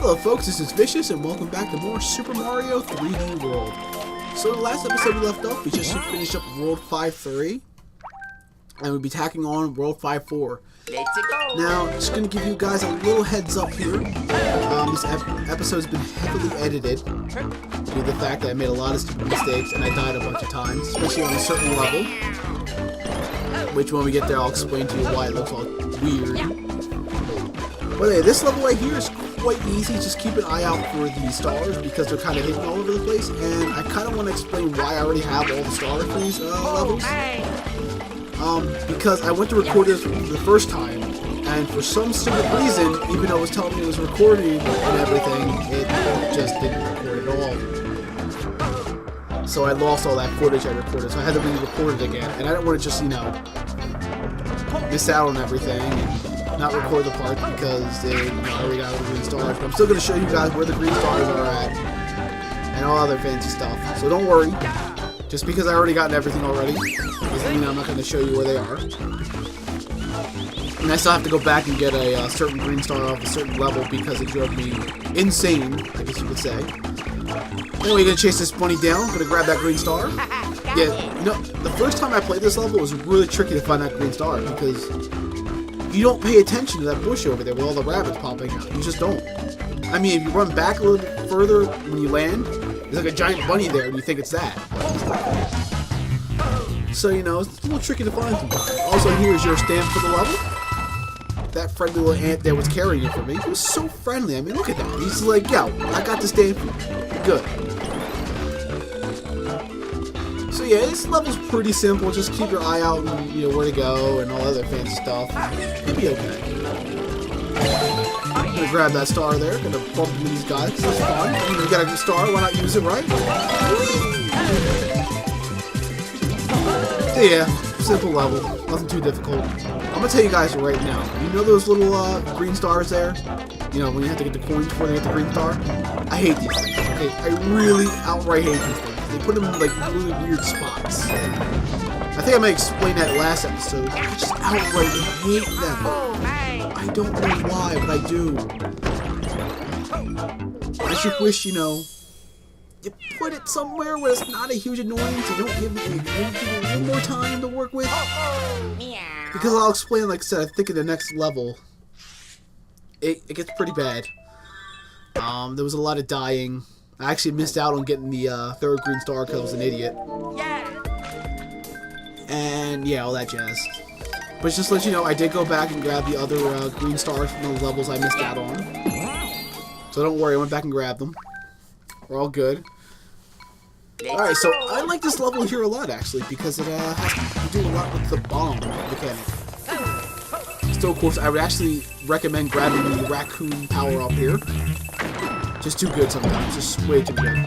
Hello folks, this is Vicious and welcome back to more Super Mario 3D World. So in the last episode we left off, we just finished up World 5-3 and we'll be tacking on World 5-4. Now, just going to give you guys a little heads up here. This episode's been heavily edited due to the fact that I made a lot of stupid mistakes and I died a bunch of times, especially on a certain level. Which when we get there I'll explain to you why it looks all weird. But hey, this level right here is quite easy. Just keep an eye out for the stars because they're kind of hidden all over the place, and I kind of want to explain why I already have all the stars for these levels. Because I went to record this the first time, and for some stupid reason, even though it was telling me it was recording and everything, it just didn't record at all. So I lost all that footage I recorded, so I had to re-record it again, and I didn't want to just, you know, miss out on everything and not record the part because they already got all the green stars. But I'm still going to show you guys where the green stars are at and all other fancy stuff. So don't worry. Just because I already gotten everything already doesn't mean I'm not going to show you where they are. And I still have to go back and get a certain green star off a certain level because it drove me insane, I guess you could say. Anyway, you're going to chase this bunny down. Going to grab that green star. Yeah, you know, the first time I played this level, it was really tricky to find that green star because you don't pay attention to that bush over there with all the rabbits popping out. You just don't. I mean, if you run back a little bit further when you land, there's like a giant bunny there and you think it's that. So, you know, it's a little tricky to find sometimes. Also, here's your stamp for the level. That friendly little ant there was carrying it for me. He was so friendly. I mean, look at that. He's like, yo, I got the stamp for you. Good. So yeah, this level's pretty simple. Just keep your eye out and you know where to go and all other fancy stuff. It'll be okay. I'm gonna grab that star there. Gonna bump into these guys because that's fun. I mean, you got a good star, why not use it, right? So yeah, simple level. Nothing too difficult. I'm gonna tell you guys right now. You know those little green stars there? You know, when you have to get the coins before they get the green star? I hate these things. Okay, I really outright hate these things. They put them in like really weird spots. I think I might explain that last episode. I just outright hate them. I don't know why, but I do. I just wish, you know, you put it somewhere where it's not a huge annoyance. You don't give me a little more time to work with. Because I'll explain, like I said, I think in the next level, it gets pretty bad. There was a lot of dying. I actually missed out on getting the third green star because I was an idiot. And yeah, all that jazz. But just to let you know, I did go back and grab the other green stars from those levels I missed out on. So don't worry, I went back and grabbed them. We're all good. Alright, so I like this level here a lot actually because it has to do a lot with the bomb mechanic. So of course, I would actually recommend grabbing the raccoon power up here. Just too good sometimes, just way too good.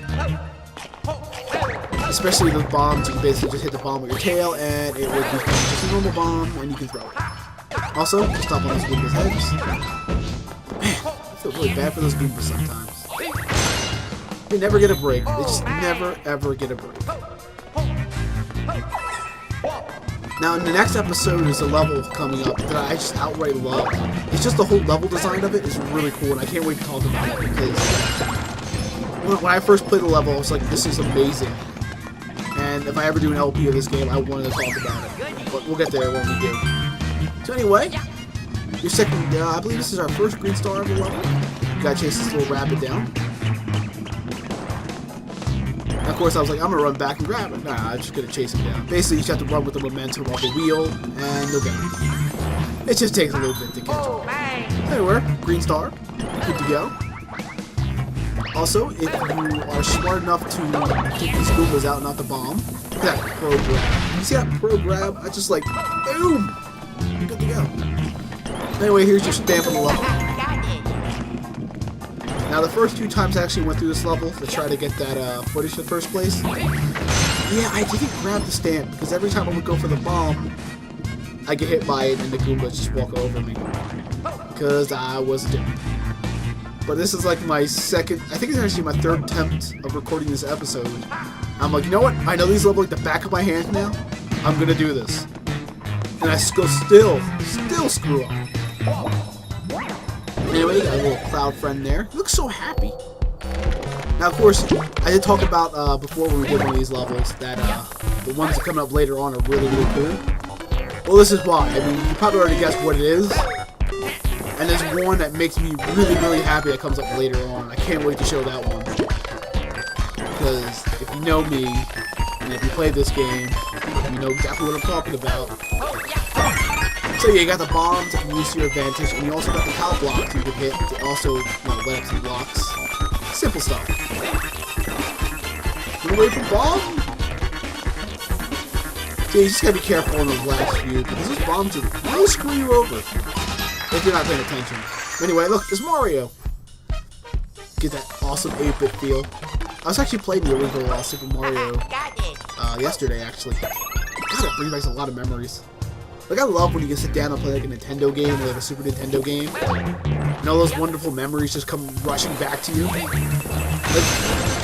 Especially those bombs, you can basically just hit the bomb with your tail and it will be just a normal bomb and you can throw it. Also, stop on those Goombas heads. Man, I feel really bad for those Goombas sometimes. They never get a break. They just never ever get a break. Now in the next episode is a level coming up that I just outright love. It's just the whole level design of it is really cool and I can't wait to talk about it because when I first played the level I was like, this is amazing. And if I ever do an LP of this game, I wanted to talk about it. But we'll get there when we do. So anyway, your second, I believe this is our first green star of the level. You gotta chase this little rabbit down. And of course I was like, I'm gonna run back and grab it. Nah, I'm just gonna chase him down. Basically, you just have to run with the momentum of the wheel, and you'll get it. It just takes a little bit to catch up. There we are, green star. Good to go. Also, if you are smart enough to take these Goombas out and not the bomb, look at that pro grab. You see that pro grab? I just like, boom! You're good to go. Anyway, here's your stamp on the level. Now, the first 2 times I actually went through this level to try to get that footage in the first place, yeah, I didn't grab the stamp because every time I would go for the bomb, I get hit by it and the Goombas just walk over me because I was a dick. But this is like my second, I think it's actually my 3rd attempt of recording this episode. I'm like, you know what? I know these levels like the back of my hand now. I'm gonna do this. And I still screw up. Anyway, got a little cloud friend there. He looks so happy. Now, of course, I did talk about before when we did one of these levels that the ones that come up later on are really, really cool. Well, this is why. I mean, you probably already guessed what it is. And there's one that makes me really, really happy that comes up later on. I can't wait to show that one. Because if you know me, and if you play this game, you know exactly what I'm talking about. So yeah, you got the bombs that you can use to your advantage, and you also got the power blocks you can hit to also let up some blocks. Simple stuff. Get away from bomb! So you just gotta be careful in those last few, because those bombs will screw you over if you're not paying attention. Anyway, look, there's Mario. Get that awesome 8-bit feel. I was actually playing the original Super Mario yesterday, actually. God, it brings back a lot of memories. Like, I love when you can sit down and play like a Nintendo game or like a Super Nintendo game. And all those wonderful memories just come rushing back to you. Like,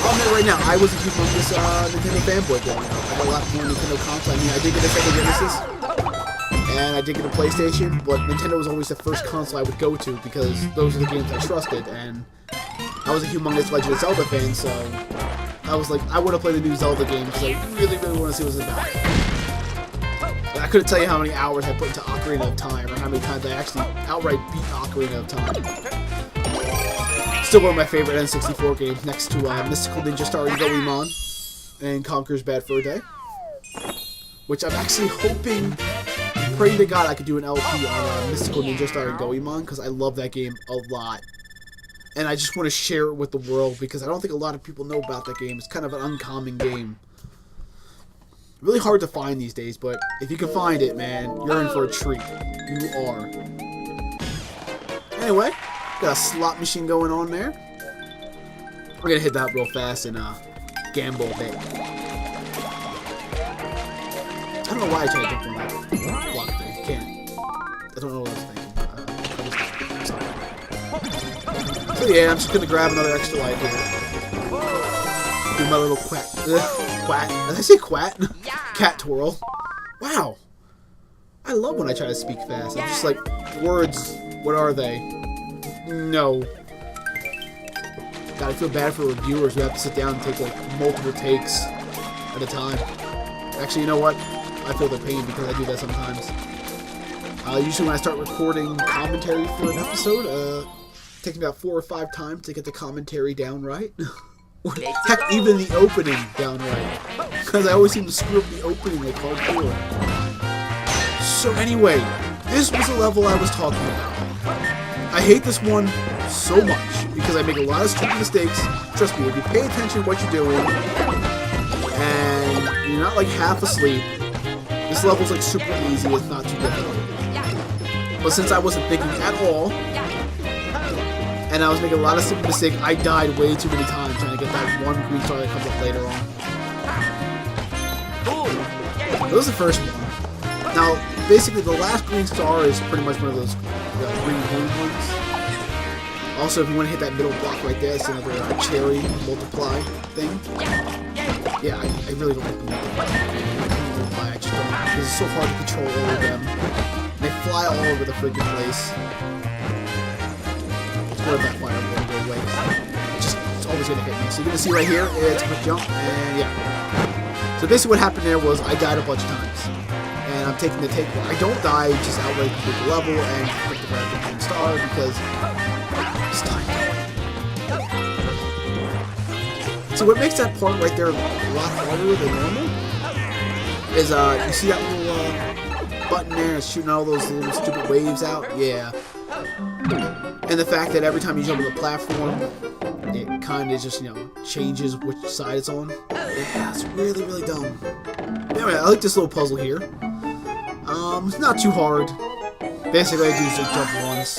I'll admit right now, I was a humongous Nintendo fanboy growing up. I got a lot more Nintendo consoles. I mean, I did get a Sega Genesis, and I did get a PlayStation, but Nintendo was always the first console I would go to because those are the games I trusted, and I was a humongous Legend of Zelda fan, so I was like, I want to play the new Zelda game because I really, really want to see what it's about. I couldn't tell you how many hours I put into Ocarina of Time, or how many times I actually outright beat Ocarina of Time. Still one of my favorite N64 games, next to Mystical Ninja starring Goemon and Conker's Bad Fur Day. Which I'm actually hoping, praying to God I could do an LP on Mystical Ninja starring Goemon, because I love that game a lot. And I just want to share it with the world, because I don't think a lot of people know about that game. It's kind of an uncommon game. Really hard to find these days, but if you can find it, man, you're in for a treat. You are. Anyway, got a slot machine going on there. We're gonna hit that real fast and gamble a bit. I don't know why I tried to jump on that block thing. You can't. I don't know what I was thinking. Sorry. So yeah, I'm just gonna grab another extra life here. Do my little quack. Quack. Did I say quat? Cat twirl. Wow. I love when I try to speak fast. I'm just like, words, what are they? No. God, I feel bad for reviewers who have to sit down and take like multiple takes at a time. Actually, you know what? I feel the pain because I do that sometimes. Usually when I start recording commentary for an episode, it takes me about 4 or 5 times to get the commentary down right. Heck, even the opening down right. Because I always seem to screw up the opening like hardcore. So anyway, this was the level I was talking about. I hate this one so much because I make a lot of stupid mistakes. Trust me, if you pay attention to what you're doing and you're not like half asleep, this level's like super easy. It's not too difficult. But since I wasn't thinking at all, and I was making a lot of stupid mistakes, I died way too many times trying to get that one green star that comes up later on. That was the first one. Now, basically, the last green star is pretty much one of those green balloon ones. Also, if you want to hit that middle block right there, it's another cherry multiply thing. Yeah, I really don't like the multiply. I just don't, because it's so hard to control all of them. They fly all over the freaking place. Where that fire will go away. It's always going to hit me. So you're going to see right here, it's a quick jump, and yeah. So basically what happened there was I died a bunch of times. And I'm taking the take where I don't die, just outright complete the level and quick to grab the green star because it's time. So what makes that part right there a lot harder than normal is you see that little button there, it's shooting all those little stupid waves out? Yeah. And the fact that every time you jump on the platform, it kind of just, changes which side it's on. Yeah, it's really, really dumb. Anyway, I like this little puzzle here. It's not too hard. Basically, I do is just jump once.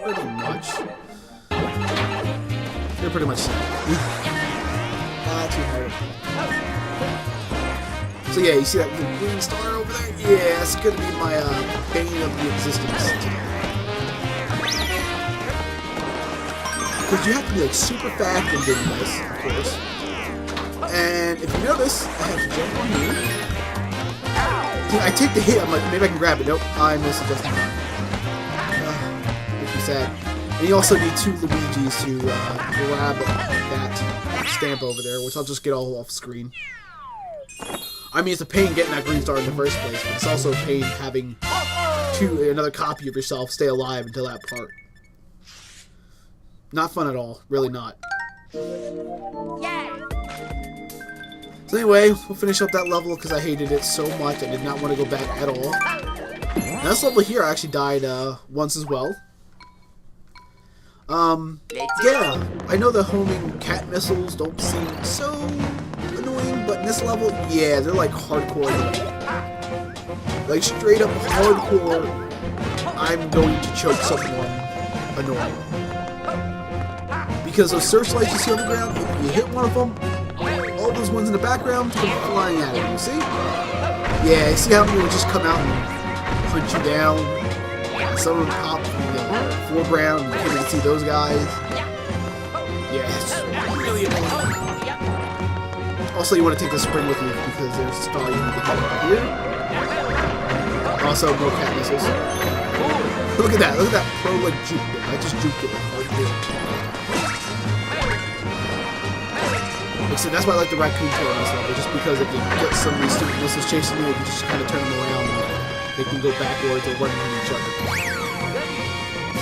Pretty much. They're pretty much simple. Not too hard. So yeah, you see that little green star over there? Yeah, it's gonna be my bane of the existence today. Because you have to be like super fast and doing this, of course. And if you notice, I have to jump on here. See, I take the hit, I'm like, maybe I can grab it. Nope, I missed it just in time. Makes me said. And you also need 2 Luigis to grab that stamp over there, which I'll just get all off screen. I mean, it's a pain getting that green star in the first place, but it's also a pain having another copy of yourself stay alive until that part. Not fun at all. Really not. Yeah. So anyway, we'll finish up that level because I hated it so much. I did not want to go back at all. And this level here I actually died once as well. Yeah, I know the homing cat missiles don't seem so annoying, but in this level, yeah, they're like hardcore annoying. Like straight up hardcore, I'm going to choke someone annoying. Because those searchlights you see on the ground, if you hit one of them, all those ones in the background come flying at you, see? Yeah, see how many will just come out and punch you down? Some of them pop from the foreground, you can't even see those guys. Yeah, it's really annoying. Also, you want to take the spring with you because there's a star you need to get over here. Also, more cat missiles. Look at that pro like juke there. I just juked it right there. So that's why I like the raccoon tail in this level, just because if you get some of these stupid missiles chasing you, you can just kind of turn them around and they can go backwards or run into each other.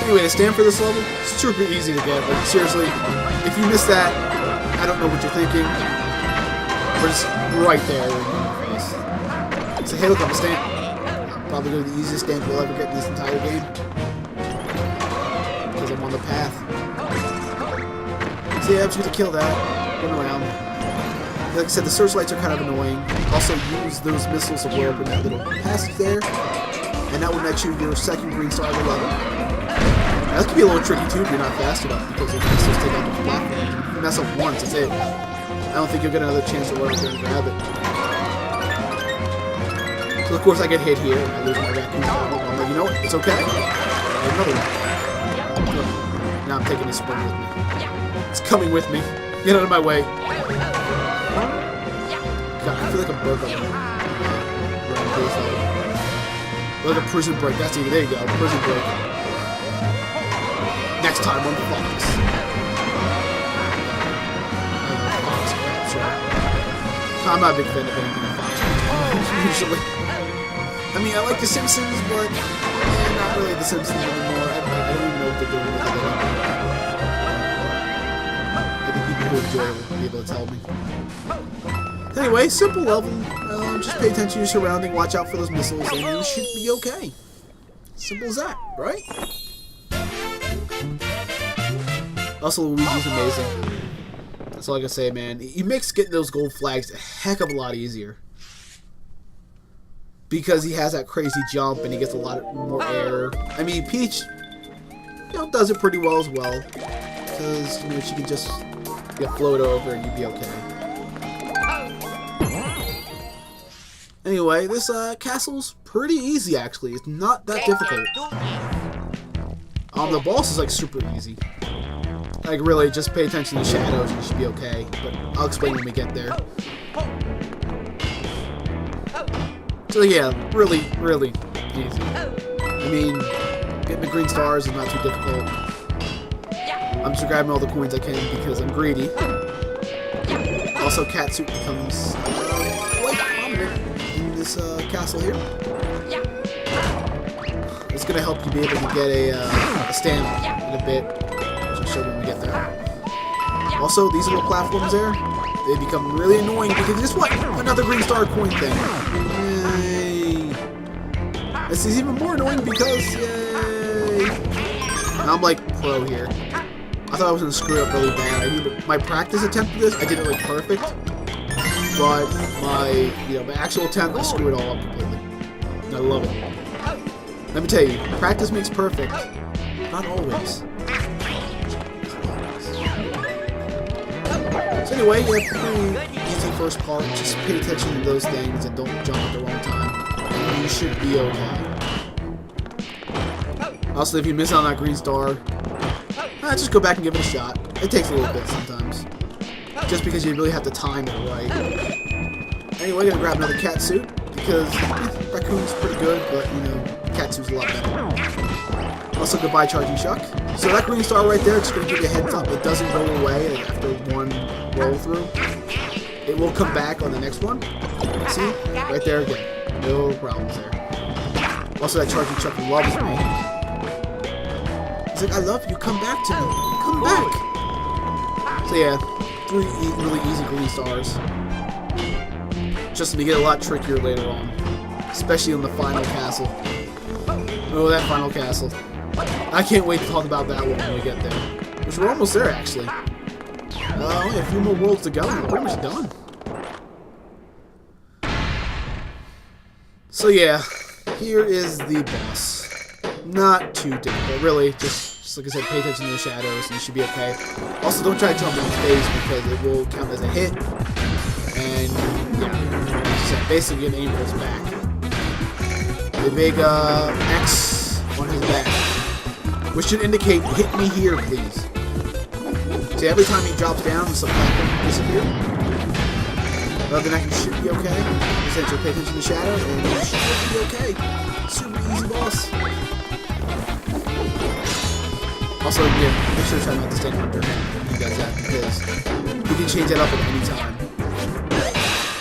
Anyway, to stand for this level, it's super easy to get. Like, seriously, if you miss that, I don't know what you're thinking. We're just right there in your face. So hey, look, I'm a stamp. I'm probably going to be the easiest stamp you'll ever get in this entire game. Because I'm on the path. So yeah, I'm just going to kill that. Run around. Like I said, the searchlights are kind of annoying. Also, use those missiles to blow up in that little passage there, and that will net you your second green star of the level. Now, that could be a little tricky too if you're not fast enough, because if missiles take out the platform, if you mess up once, that's it. I don't think you'll get another chance to run up there and grab it. So of course I get hit here, and I lose my raccoon power. I'm like, you know what? It's okay. Another one. Now I'm taking this spring with me. It's coming with me. Get out of my way. God, I feel like a burger. Like a prison break. That's it. There you go. Prison break. Next time on Fox. Fox Craps, right? I'm not a big fan of anything on Fox usually. I mean, I like The Simpsons, but not really The Simpsons anymore. I don't even know what they're doing with it. People who enjoy it will be able to tell me. Anyway, simple level. Just pay attention to your surrounding, watch out for those missiles, and you should be okay. Simple as that, right? Also, Luigi's amazing. That's all I can say, man. He makes getting those gold flags a heck of a lot easier. Because he has that crazy jump, and he gets a lot more air. I mean, Peach, does it pretty well as well. Because, she can just float over and you'd be okay. Anyway, this castle's pretty easy actually. It's not that difficult. The boss is like super easy. Like really, just pay attention to the shadows and you should be okay. But I'll explain when we get there. So yeah, really, really easy. I mean, getting the green stars is not too difficult. I'm just grabbing all the coins I can because I'm greedy. Also, Catsuit becomes quite prominent in this castle here. It's going to help you be able to get a stamp in a bit, which I'll show you when we get there. Also, these little platforms there, they become really annoying because guess what? Another green star coin thing. Yay! This is even more annoying because, yay! Now I'm like pro here. I thought I was going to screw it up really bad. I knew my practice attempt at this, I did it like perfect. But my actual attempt, I screwed it all up completely. And I love it. Let me tell you, practice makes perfect. Not always. So anyway, yeah, pretty easy first part. Just pay attention to those things and don't jump at the wrong time. And you should be okay. Also, if you miss on that green star, just go back and give it a shot. It takes a little bit sometimes. Just because you really have to time it right. Anyway, gonna grab another Catsuit because Raccoon's pretty good, but Catsuit's a lot better. Also, goodbye, Charging Chuck. So that green star right there, just going to give you a heads up. It doesn't go away after one roll through. It will come back on the next one. See? Right there again. No problems there. Also, that Charging Chuck loves me. He's like, I love you. Come back to me. Come back. So yeah, 3 really easy green stars. Just to get a lot trickier later on. Especially on the final castle. Oh, that final castle. I can't wait to talk about that one when we get there. Which we're almost there, actually. Only a few more worlds to go, and we're pretty much done. So yeah, here is the boss. Not too difficult, really. Just like I said, pay attention to the shadows, and you should be okay. Also, don't try to jump in his face, because it will count as a hit. And, yeah, so basically an aim for his back. The big X on his back, which should indicate, hit me here, please. See, every time he drops down, the supply can disappear. Other than that, you should be okay. Essentially, pay attention to the shadow, and you should be okay. Super easy boss. Also, yeah, make sure to try not to stand under him when he does that, because he can change that up at any time.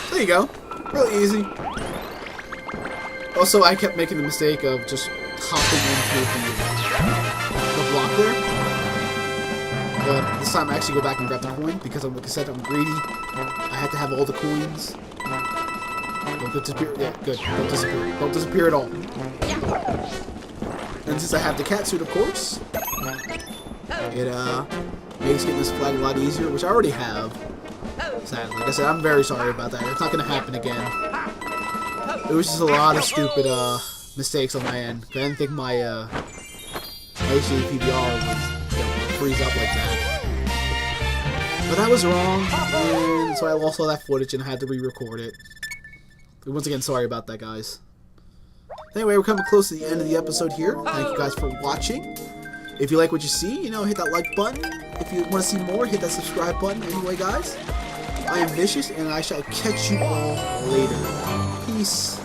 There you go. Really easy. Also, I kept making the mistake of just hopping into the block there. But this time I actually go back and grab the coin, because like I said, I'm greedy. I have to have all the coins. Don't disappear. Yeah, good. Don't disappear. Don't disappear at all. And since I have the cat suit, of course, it makes getting this flag a lot easier, which I already have. Sadly. Like I said, I'm very sorry about that. It's not going to happen again. It was just a lot of stupid mistakes on my end. I didn't think my HD PBR would freeze up like that. But I was wrong, and so I lost all that footage and I had to re-record it. But once again, sorry about that, guys. Anyway, we're coming close to the end of the episode here. Thank you guys for watching. If you like what you see, hit that like button. If you want to see more, hit that subscribe button. Anyway, guys, I am Vicious, and I shall catch you all later. Peace.